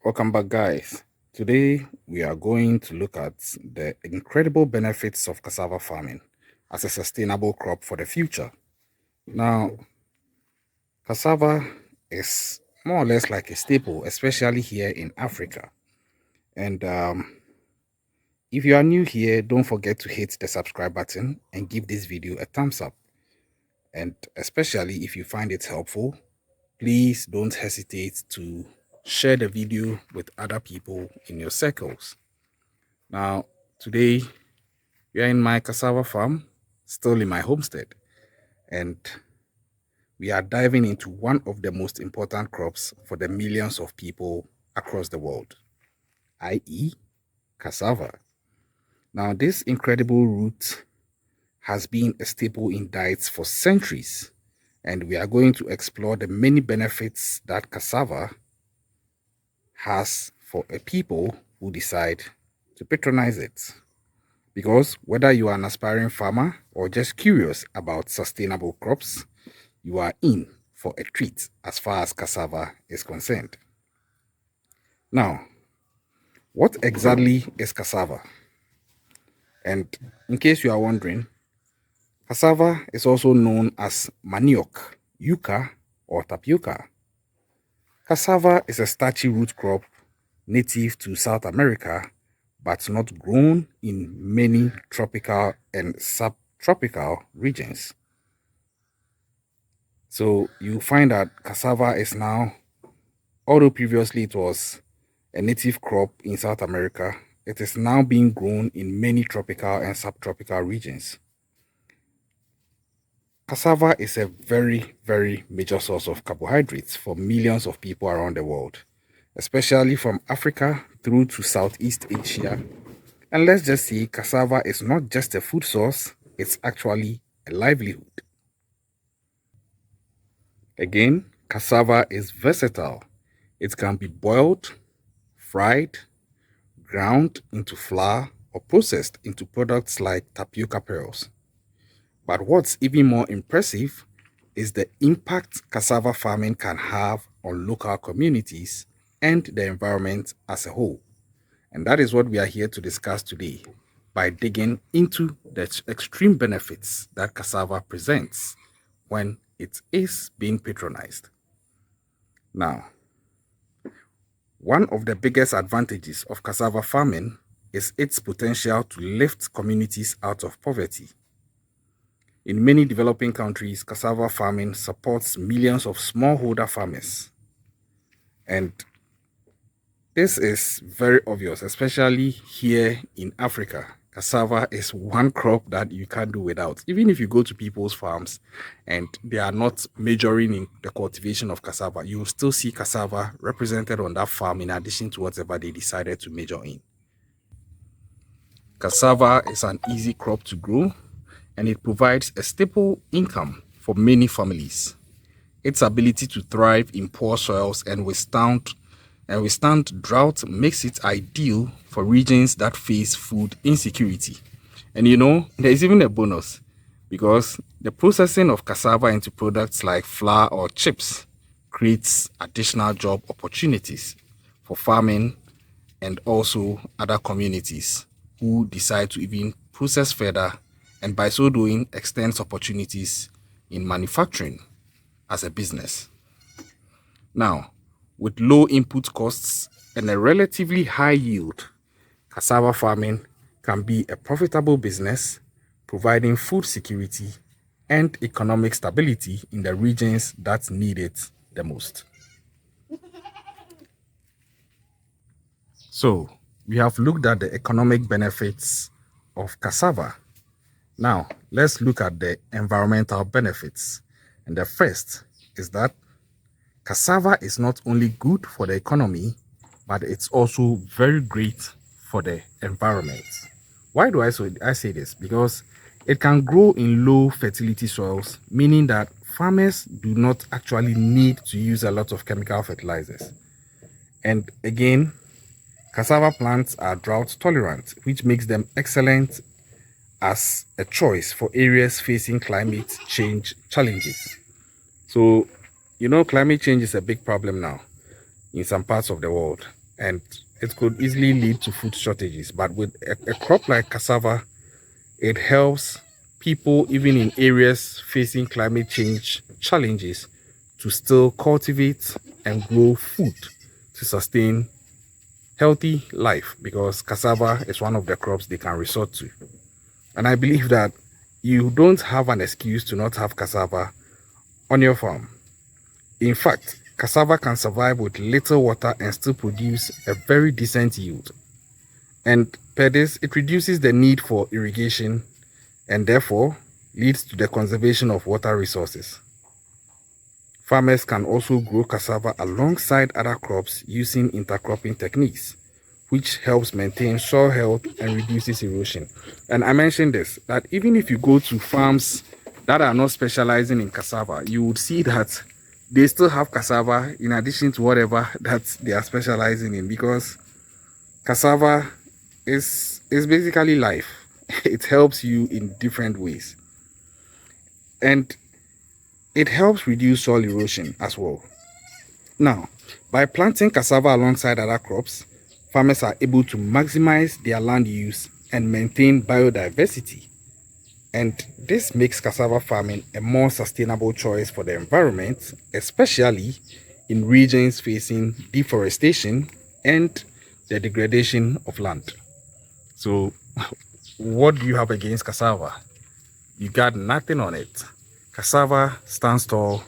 Welcome back, guys. Today we are going to look at the incredible benefits of cassava farming as a sustainable crop for the future. Now, cassava is more or less like a staple, especially here in Africa. And if you are new here, don't forget to hit the subscribe button and give this video a thumbs up. And especially if you find it helpful, please don't hesitate to share the video with other people in your circles. Now, today we are in my cassava farm, still in my homestead, and we are diving into one of the most important crops for the millions of people across the world, i.e., cassava. Now, this incredible root has been a staple in diets for centuries, and we are going to explore the many benefits that cassava has for a people who decide to patronize it. Because whether you are an aspiring farmer or just curious about sustainable crops, you are in for a treat as far as cassava is concerned. Now, what exactly is cassava? And in case you are wondering, cassava is also known as manioc, yuca, or tapioca. Cassava is a starchy root crop native to South America, but not grown in many tropical and subtropical regions. So you find that cassava is now, although previously it was a native crop in South America, it is now being grown in many tropical and subtropical regions. Cassava is a very major source of carbohydrates for millions of people around the world, especially from Africa through to Southeast Asia. And let's just say cassava is not just a food source, it's actually a livelihood. Again, cassava is versatile. It can be boiled, fried, ground into flour, or processed into products like tapioca pearls. But what's even more impressive is the impact cassava farming can have on local communities and the environment as a whole. And that is what we are here to discuss today by digging into the extreme benefits that cassava presents when it is being patronized. Now, one of the biggest advantages of cassava farming is its potential to lift communities out of poverty. In many developing countries, cassava farming supports millions of smallholder farmers. And this is very obvious, especially here in Africa. Cassava is one crop that you can't do without. Even if you go to people's farms and they are not majoring in the cultivation of cassava, you will still see cassava represented on that farm in addition to whatever they decided to major in. Cassava is an easy crop to grow and it provides a staple income for many families. Its ability to thrive in poor soils and withstand drought makes it ideal for regions that face food insecurity. And you know, there's even a bonus because the processing of cassava into products like flour or chips creates additional job opportunities for farming and also other communities who decide to even process further and by so doing extends opportunities in manufacturing as a business. Now, with low input costs and a relatively high yield, cassava farming can be a profitable business, providing food security and economic stability in the regions that need it the most. So, we have looked at the economic benefits of cassava. Now, let's look at the environmental benefits. And the first is that cassava is not only good for the economy, but it's also very great for the environment. Why do I say this? Because it can grow in low fertility soils, meaning that farmers do not actually need to use a lot of chemical fertilizers. And again, cassava plants are drought tolerant, which makes them excellent as a choice for areas facing climate change challenges. So, you know, climate change is a big problem now in some parts of the world. and it could easily lead to food shortages. But with a crop like cassava, it helps people even in areas facing climate change challenges to still cultivate and grow food to sustain healthy life, because cassava is one of the crops they can resort to. And I believe that you don't have an excuse to not have cassava on your farm. In fact, cassava can survive with little water and still produce a very decent yield. And per this, it reduces the need for irrigation and therefore leads to the conservation of water resources. Farmers can also grow cassava alongside other crops using intercropping techniques, which helps maintain soil health and reduces erosion. And I mentioned this, that even if you go to farms that are not specializing in cassava, you would see that they still have cassava in addition to whatever that they are specializing in, because cassava is basically life. It helps you in different ways. And it helps reduce soil erosion as well. Now, by planting cassava alongside other crops, farmers are able to maximize their land use and maintain biodiversity. And this makes cassava farming a more sustainable choice for the environment, especially in regions facing deforestation and the degradation of land. So, what do you have against cassava? You got nothing on it. Cassava stands tall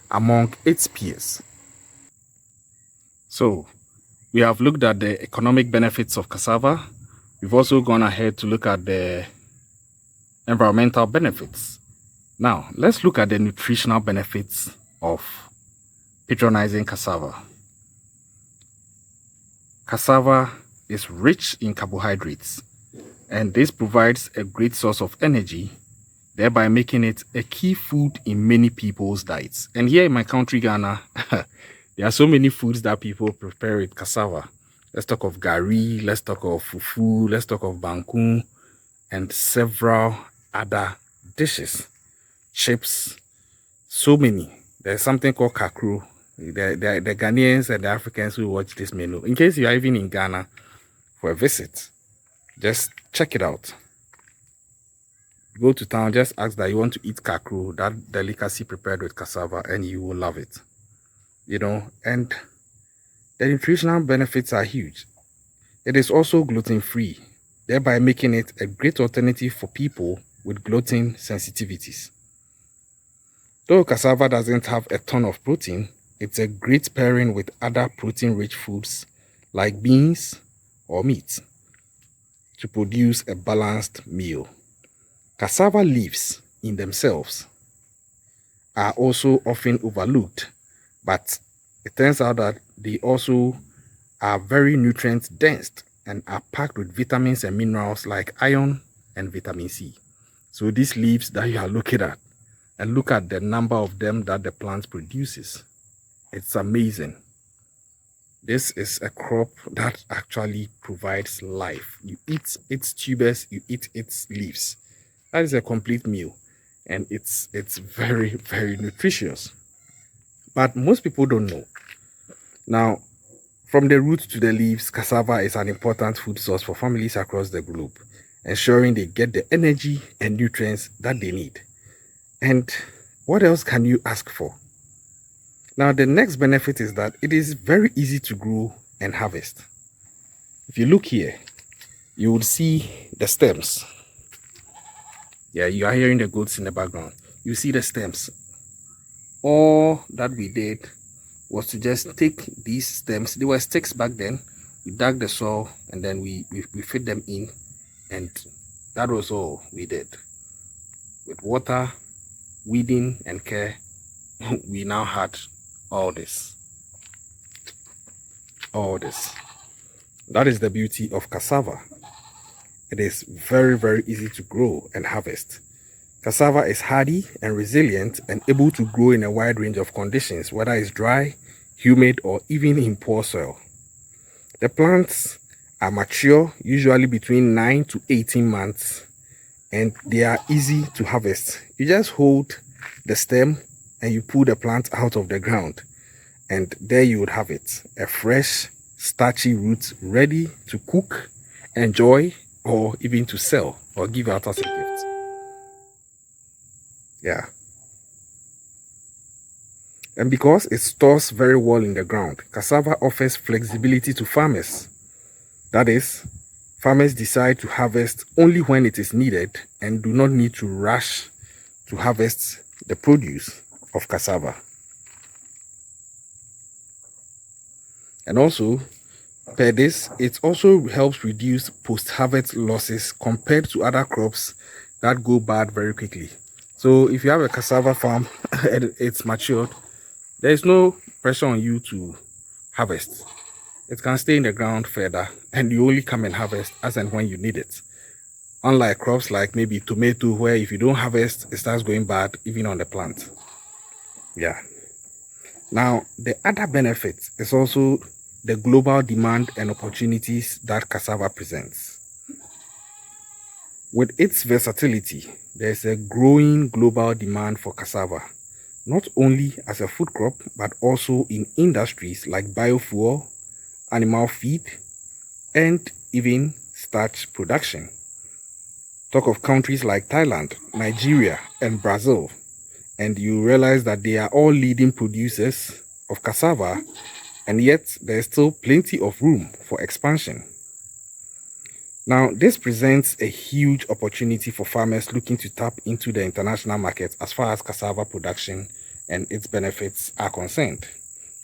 among its peers. So, we have looked at the economic benefits of cassava. We've also gone ahead to look at the environmental benefits. Now, let's look at the nutritional benefits of patronizing cassava. Cassava is rich in carbohydrates, and this provides a great source of energy, thereby making it a key food in many people's diets. And here in my country, Ghana, there are so many foods that people prepare with cassava. Let's talk of gari, let's talk of fufu, let's talk of banku, and several other dishes, chips, so many. There's something called kakru. The Ghanaians and the Africans who watch this menu, in case you are even in Ghana for a visit, just check it out. Go to town, just ask that you want to eat kakru, that delicacy prepared with cassava, and you will love it. And the nutritional benefits are huge. It is also gluten-free, thereby making it a great alternative for people with gluten sensitivities. Though cassava doesn't have a ton of protein, it's a great pairing with other protein-rich foods like beans or meat to produce a balanced meal. Cassava leaves in themselves are also often overlooked, but it turns out that they also are very nutrient dense and are packed with vitamins and minerals like iron and vitamin C. So these leaves that you are looking at, and look at the number of them that the plant produces. It's amazing. This is a crop that actually provides life. You eat its tubers, you eat its leaves. That is a complete meal, and it's very, very nutritious. But most people don't know. Now, from the roots to the leaves, cassava is an important food source for families across the globe, ensuring they get the energy and nutrients that they need. And what else can you ask for? Now, the next benefit is that it is very easy to grow and harvest. If you look here, you would see the stems. Yeah, you are hearing the goats in the background. You see the stems. All that we did was to just take these stems. They were sticks back then. We dug the soil and then we fit them in, and that was all we did. With water, weeding, and care, we now had all this. That is the beauty of cassava. It is very, very easy to grow and harvest. Cassava is hardy and resilient and able to grow in a wide range of conditions, whether it's dry, humid, or even in poor soil. The plants are mature, usually between 9 to 18 months, and they are easy to harvest. You just hold the stem and you pull the plant out of the ground, and there you would have it, a fresh, starchy roots ready to cook, enjoy, or even to sell or give out as a gift. Yeah. And because it stores very well in the ground, cassava offers flexibility to farmers. That is, farmers decide to harvest only when it is needed and do not need to rush to harvest the produce of cassava. And also, per this, it also helps reduce post-harvest losses compared to other crops that go bad very quickly. So if you have a cassava farm and it's matured, there is no pressure on you to harvest. It can stay in the ground further and you only come and harvest as and when you need it. Unlike crops like maybe tomato, where if you don't harvest, it starts going bad even on the plant. Yeah. Now, the other benefit is also the global demand and opportunities that cassava presents. With its versatility, there is a growing global demand for cassava, not only as a food crop, but also in industries like biofuel, animal feed, and even starch production. Talk of countries like Thailand, Nigeria, and Brazil, and you realize that they are all leading producers of cassava, and yet there is still plenty of room for expansion. Now, this presents a huge opportunity for farmers looking to tap into the international market as far as cassava production and its benefits are concerned.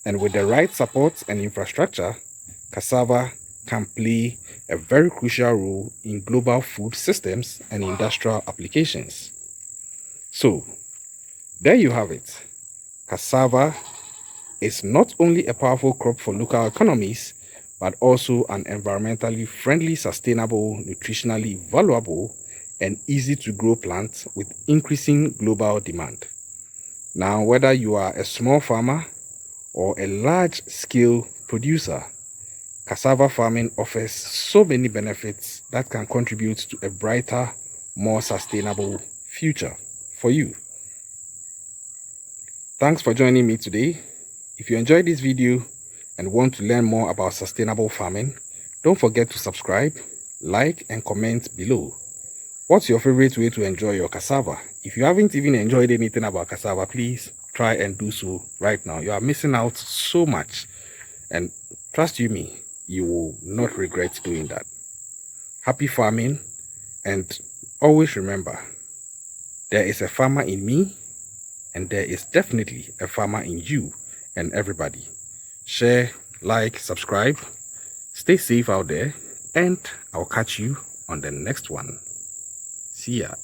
And with the right support and infrastructure, cassava can play a very crucial role in global food systems and industrial applications. So, there you have it. Cassava is not only a powerful crop for local economies, but also an environmentally friendly, sustainable, nutritionally valuable, and easy to grow plant with increasing global demand. Now, whether you are a small farmer or a large-scale producer, cassava farming offers so many benefits that can contribute to a brighter, more sustainable future for you. Thanks for joining me today. If you enjoyed this video and want to learn more about sustainable farming, don't forget to subscribe, like, and comment below. What's your favorite way to enjoy your cassava? If you haven't even enjoyed anything about cassava, please try and do so right now. You are missing out so much, and trust you me, you will not regret doing that. Happy farming, and always remember, there is a farmer in me, and there is definitely a farmer in you and everybody. Share, like, subscribe, stay safe out there, and I'll catch you on the next one. See ya.